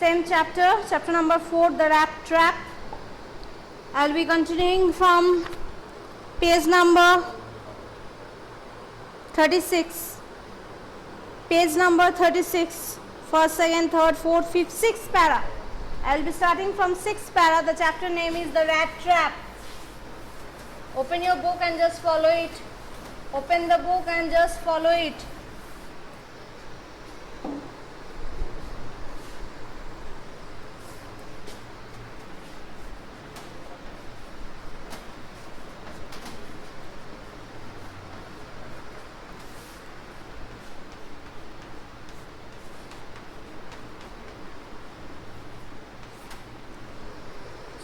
Same chapter, chapter number 4, the rat trap. I'll be continuing from page number 36. Page number 36, first, second, third, fourth, fifth, sixth para. I'll be starting from sixth para. The chapter name is the rat trap. Open your book and just follow it. Open the book and just follow it.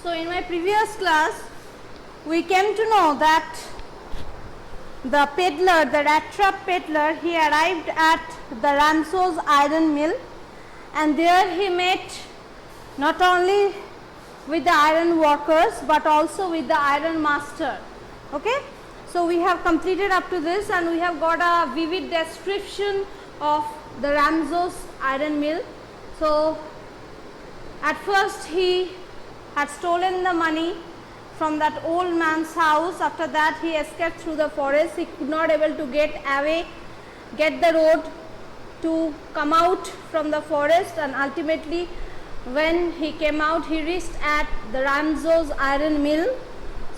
So in my previous class, we came to know that the peddler, the rat trap peddler, he arrived at the Ramso's iron mill, and there he met not only with the iron workers but also with the iron master. Okay, so we have completed up to this, and we have got a vivid description of the Ramso's iron mill. So at first he had stolen the money from that old man's house. After that he escaped through the forest. He could not able to get the road to come out from the forest, and ultimately when he came out, he reached at the Ramso's iron mill.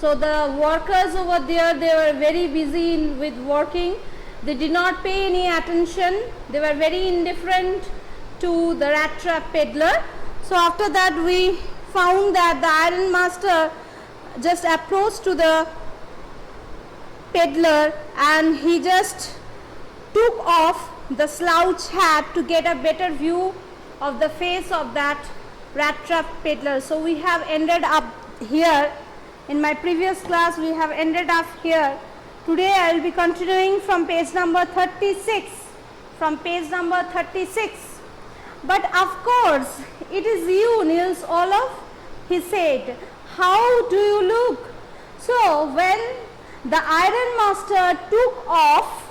So the workers over there, they were very busy with working. They did not pay any attention. They were very indifferent to the rat trap peddler. So after that we found that the iron master just approached to the peddler, and he just took off the slouch hat to get a better view of the face of that rat trap peddler. So we have ended up here. In my previous class we have ended up here. Today I will be continuing from page number 36. But of course, it is you, Nils Olof, he said. How do you look? So when the iron master took off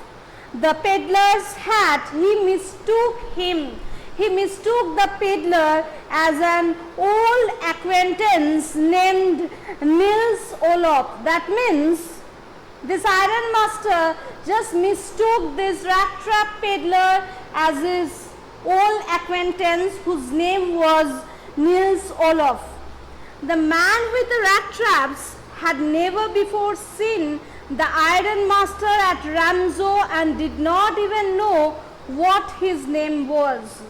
the peddler's hat, he mistook him. He mistook the peddler as an old acquaintance named Nils Olof. That means this iron master just mistook this rat trap peddler as his old acquaintance whose name was Nils Olof. The man with the rat traps had never before seen the iron master at Ramso and did not even know what his name was.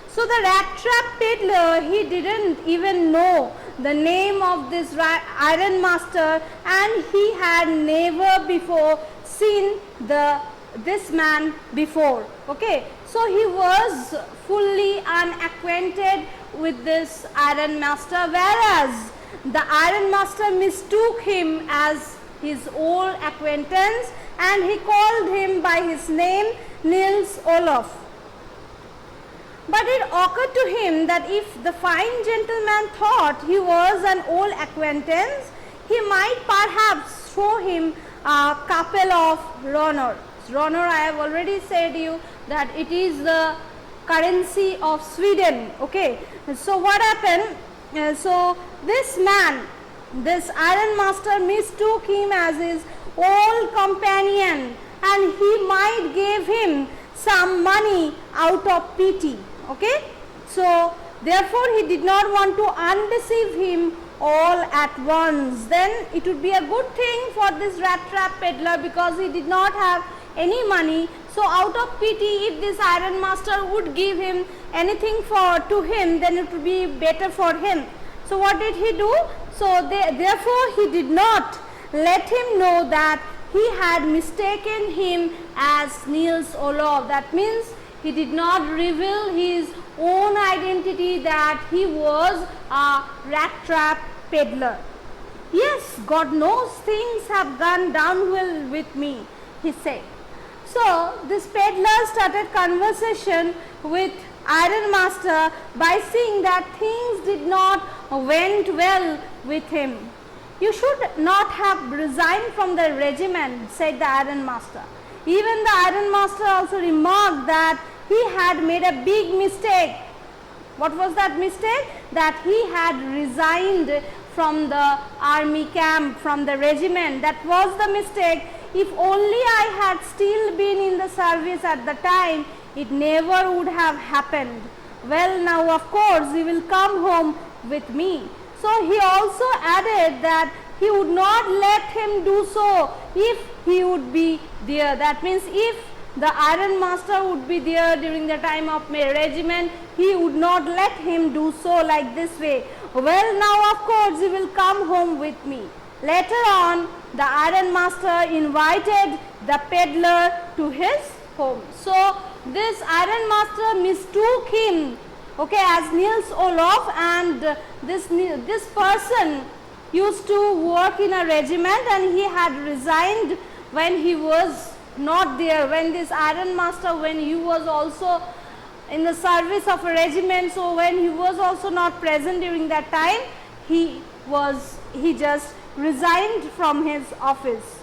So the rat trap peddler, he didn't even know the name of this iron master, and he had never before seen this man before. Okay, so he was fully unacquainted with this iron master, whereas the iron master mistook him as his old acquaintance, and he called him by his name, Nils Olof. But it occurred to him that if the fine gentleman thought he was an old acquaintance, he might perhaps show him a couple of ronor. Ronor, I have already said you that it is the currency of Sweden. Okay, so what happened? So this man, this iron master, mistook him as his old companion, and he might give him some money out of pity. Okay, so therefore he did not want to undeceive him all at once. Then it would be a good thing for this rat trap peddler, because he did not have any money. So out of pity, if this iron master would give him anything to him, then it would be better for him. So what did he do? So therefore he did not let him know that he had mistaken him as Nils Olof. That means he did not reveal his own identity, that he was a rat trap peddler. Yes, God knows things have gone downhill with me, he said. So this peddler started conversation with iron master by saying that things did not went well with him. You should not have resigned from the regiment, said the iron master. Even the iron master also remarked that he had made a big mistake. What was that mistake? That he had resigned from the army camp, from the regiment. That was the mistake. If only I had still been in the service at the time, it never would have happened. Well, now of course he will come home with me. So he also added that he would not let him do so if he would be there. That means if the iron master would be there during the time of my regiment, he would not let him do so like this way. Well, now of course he will come home with me. Later on, the iron master invited the peddler to his home. So this iron master mistook him, okay, as Nils Olof, and this person used to work in a regiment and he had resigned when he was not there, when this iron master, when he was also in the service of a regiment, so when he was also not present during that time, he just resigned from his office.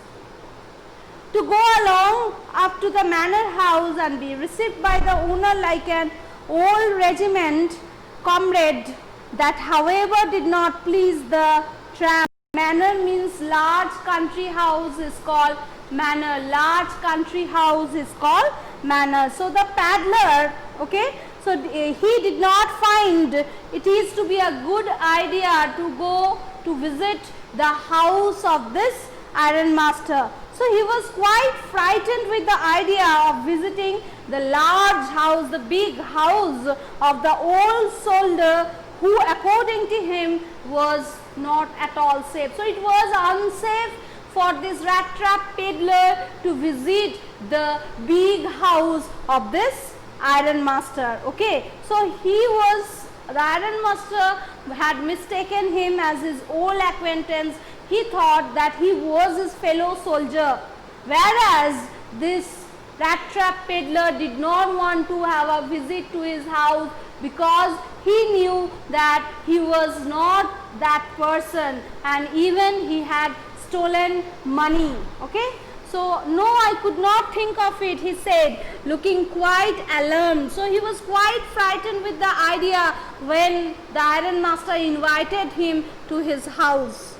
To go along up to the manor house and be received by the owner like an old regiment comrade, that however did not please the tramp. Manor means large country house is called manor. Large country house is called manor. So the peddler, okay, so he did not find it is to be a good idea to go to visit the house of this iron master. So he was quite frightened with the idea of visiting the large house, the big house of the old soldier, who according to him was not at all safe. So it was unsafe for this rat trap peddler to visit the big house of this iron master. Okay, so the iron master had mistaken him as his old acquaintance. He thought that he was his fellow soldier, whereas this rat trap peddler did not want to have a visit to his house because he knew that he was not that person, and even he had stolen money. Okay, so no, I could not think of it, he said, looking quite alarmed. So he was quite frightened with the idea when the iron master invited him to his house.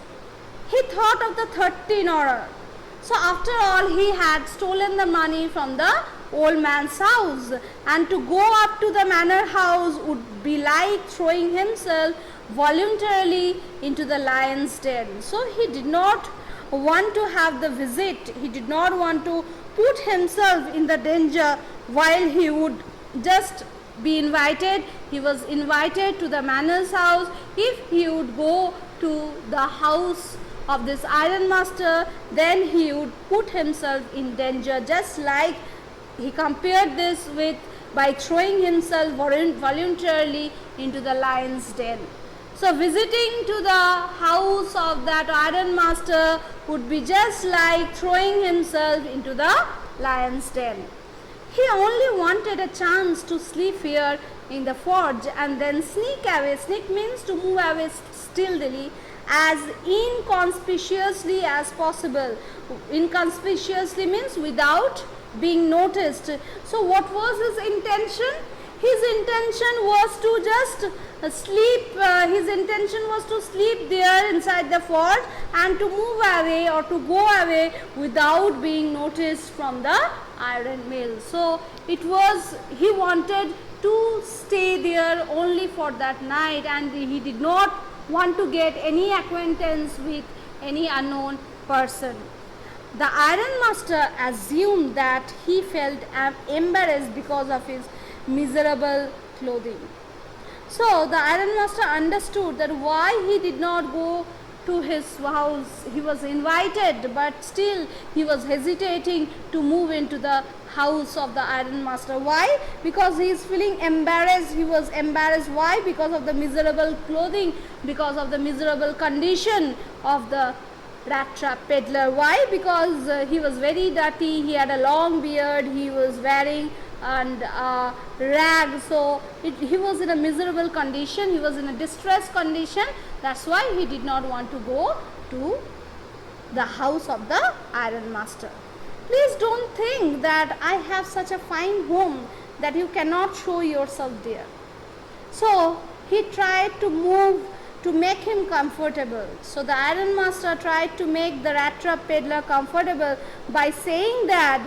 He thought of the 13th horror. So after all, he had stolen the money from the old man's house, and to go up to the manor house would be like throwing himself voluntarily into the lion's den. So he did not want to have the visit. He did not want to put himself in the danger while he would just be invited. He was invited to the manor's house. If he would go to the house of this iron master, then he would put himself in danger, just like he compared this with by throwing himself voluntarily into the lion's den. So visiting to the house of that iron master would be just like throwing himself into the lion's den. He only wanted a chance to sleep here in the forge and then sneak away. Sneak means to move away stealthily, as inconspicuously as possible. Inconspicuously means without being noticed. So what was his intention? His intention was to just sleep. His intention was to sleep there inside the forge and to move away or to go away without being noticed from the iron mill. So it was, he wanted to stay there only for that night, and he did not want to get any acquaintance with any unknown person. The iron master assumed that he felt embarrassed because of his miserable clothing. So the iron master understood that why he did not go to his house. He was invited, but still he was hesitating to move into the house of the iron master. Why? Because he is feeling embarrassed. He was embarrassed. Why? Because of the miserable clothing, because of the miserable condition of the rat trap peddler. Why? Because he was very dirty. He had a long beard. He was wearing and rag. So he was in a miserable condition. He was in a distressed condition. That's why he did not want to go to the house of the iron master. Please don't think that I have such a fine home that you cannot show yourself there. So he tried to move to make him comfortable. So the iron master tried to make the rat trap peddler comfortable by saying that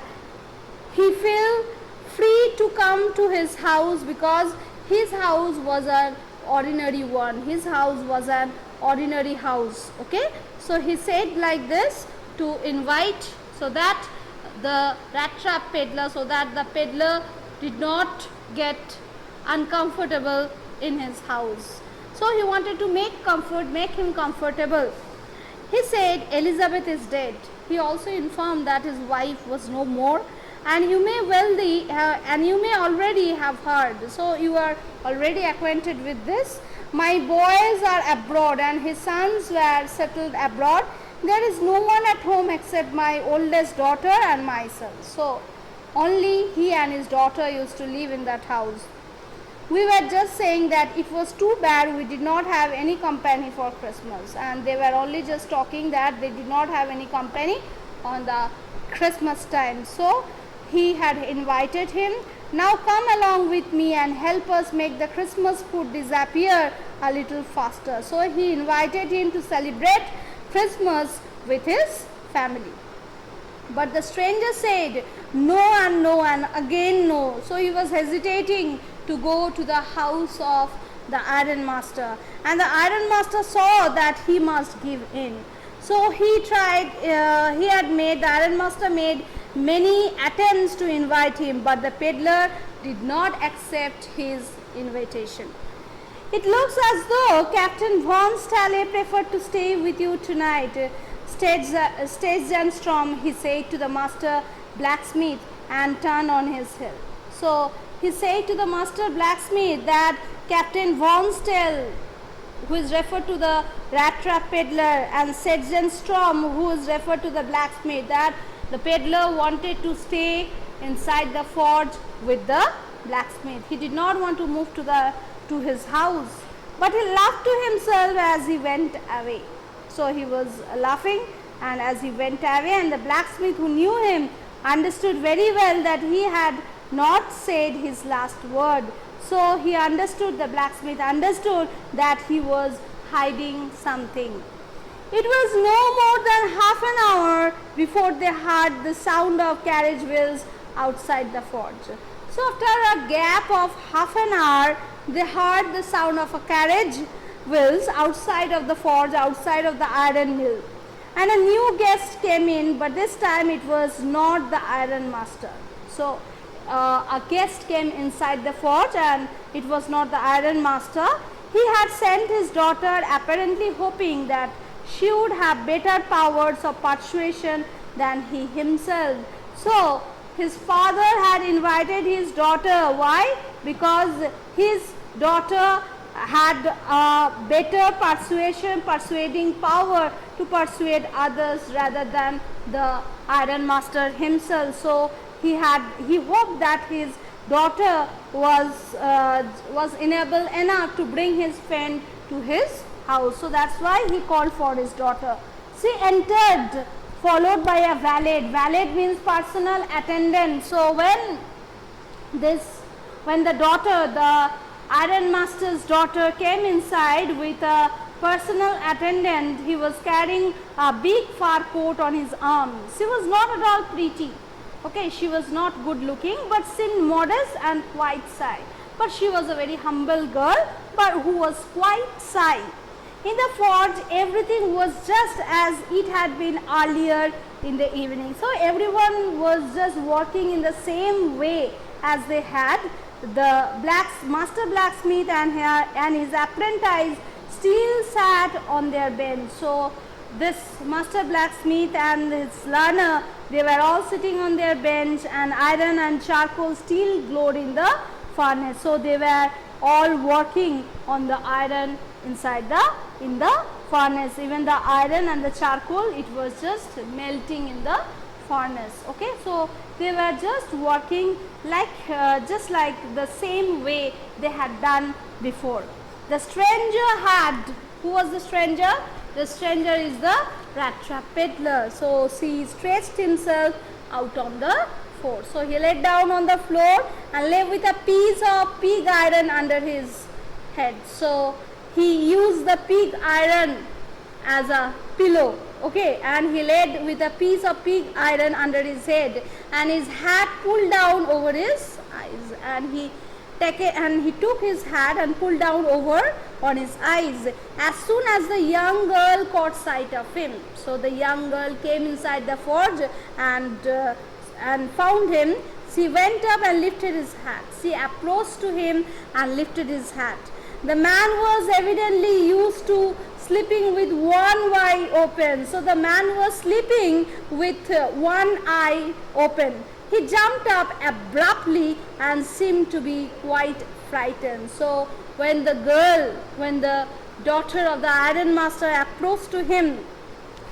he felt free to come to his house because his house was an ordinary one. His house was an ordinary house. Okay, so he said like this to invite, so that the rat trap peddler, so that the peddler did not get uncomfortable in his house. So he wanted to make him comfortable. He said Elizabeth is dead. He also informed that his wife was no more, and you may already have heard. So you are already acquainted with this. My boys are abroad, and his sons were settled abroad. There is no one at home except my oldest daughter and myself. So only he and his daughter used to live in that house. We were just saying that it was too bad we did not have any company for Christmas, and they were only just talking that they did not have any company on the Christmas time. So he had invited him, now come along with me and help us make the Christmas food disappear a little faster. So he invited him to celebrate Christmas with his family. But the stranger said no and no and again no. So he was hesitating to go to the house of the iron master, and the iron master saw that he must give in. So he tried, the iron master made many attempts to invite him, but the peddler did not accept his invitation. It looks as though Captain von Stahler preferred to stay with you tonight, Stenström, he said to the master blacksmith, and turned on his heel. So he said to the master blacksmith that Captain von Stahler, who is referred to the rat trap peddler, and Stenström, who is referred to the blacksmith, that the peddler wanted to stay inside the forge with the blacksmith. He did not want to move to his house, but he laughed to himself as he went away. So he was laughing, and as he went away, and the blacksmith, who knew him, understood very well that he had not said his last word. So the blacksmith understood that he was hiding something. It was no more than half an hour before they heard the sound of carriage wheels outside the forge. So after a gap of half an hour, they heard the sound of a carriage wheels outside of the forge, outside of the iron mill. And a new guest came in, but this time it was not the iron master. So a guest came inside the forge, and it was not the iron master. He had sent his daughter, apparently hoping that she would have better powers of persuasion than he himself. So his father had invited his daughter. Why? Because his daughter had a better persuading power to persuade others rather than the iron master himself. So he hoped that his daughter was enabled enough to bring his friend to his house. So that's why he called for his daughter. She entered, followed by a valet. Valet means personal attendant. So when the iron master's daughter came inside with a personal attendant, he was carrying a big fur coat on his arm. She was not at all pretty. Okay, she was not good looking, but seemed modest and quite shy. But she was a very humble girl, but who was quite shy. In the forge, everything was just as it had been earlier in the evening. So everyone was just working in the same way as they had. The master blacksmith and his apprentice still sat on their bench. So this master blacksmith and his learner, they were all sitting on their bench, and iron and charcoal still glowed in the furnace. So they were all working on the iron in the furnace. Even the iron and the charcoal, it was just melting in the furnace. Okay, so they were just working just like the same way they had done before. The stranger who was the stranger? The stranger is the rat trap peddler. So he stretched himself out on the floor. So he laid down on the floor and lay with a piece of pig iron under his head. So he used the pig iron as a pillow, okay, and he laid with a piece of pig iron under his head, and his hat pulled down over his eyes, and he took his hat and pulled down over on his eyes as soon as the young girl caught sight of him. So the young girl came inside the forge and found him. She went up and lifted his hat. She approached to him and lifted his hat. The man was evidently used to sleeping with one eye open. So the man was sleeping with one eye open. He jumped up abruptly and seemed to be quite frightened. So when the daughter of the iron master approached to him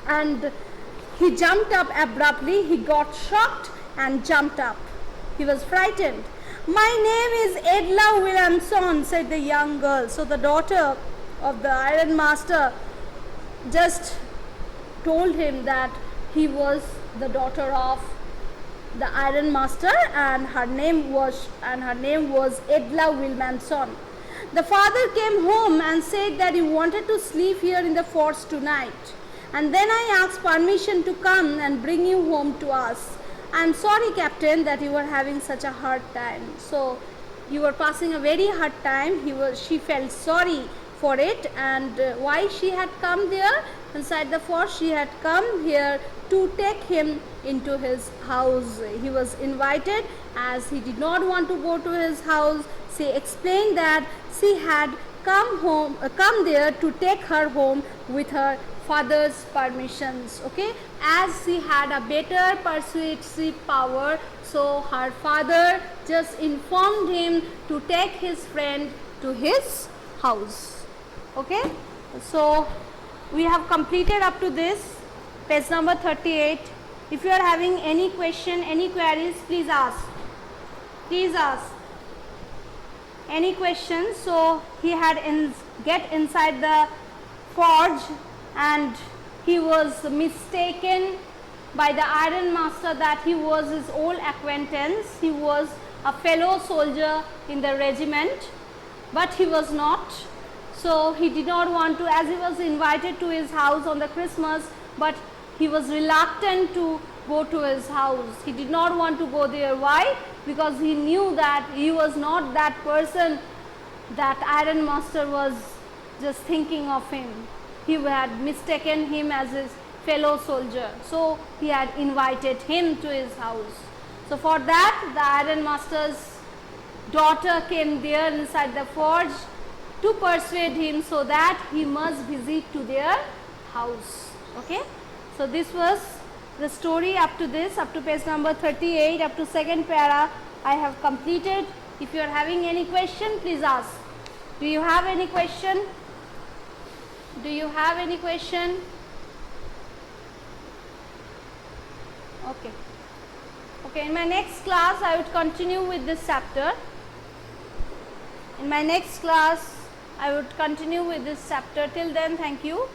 and he jumped up abruptly, he got shocked and jumped up. He was frightened. My name is Edla Williamson, said the young girl. So the daughter of the iron master just told him that he was the daughter of the iron master, and her name was Edla Williamson. The father came home and said that he wanted to sleep here in the forest tonight, and then I asked permission to come and bring you home to us. I am sorry, Captain, that you were having such a hard time. So you were passing a very hard time. She felt sorry for it, and why she had come there inside the forest, she had come here to take him into his house. He was invited as he did not want to go to his house. She explained that she had come there to take her home with her father's permissions, okay, as she had a better persuasive power. So her father just informed him to take his friend to his house. Okay, so we have completed up to this page number 38. If you are having any question, any queries, please ask. Please ask any questions. So he had get inside the forge, and he was mistaken by the iron master that he was his old acquaintance. He was a fellow soldier in the regiment, but he was not. So he did not want to, as he was invited to his house on the Christmas, but he was reluctant to go to his house. He did not want to go there. Why? Because he knew that he was not that person that iron master was just thinking of him. He had mistaken him as his fellow soldier. So he had invited him to his house. So for that, the iron master's daughter came there inside the forge to persuade him so that he must visit to their house. Okay. So this was the story up to this, up to page number 38, up to second para I have completed. If you are having any question, please ask. Do you have any question? Do you have any question? Okay. Okay, in my next class I would continue with this chapter. In my next class I would continue with this chapter. Till then, thank you.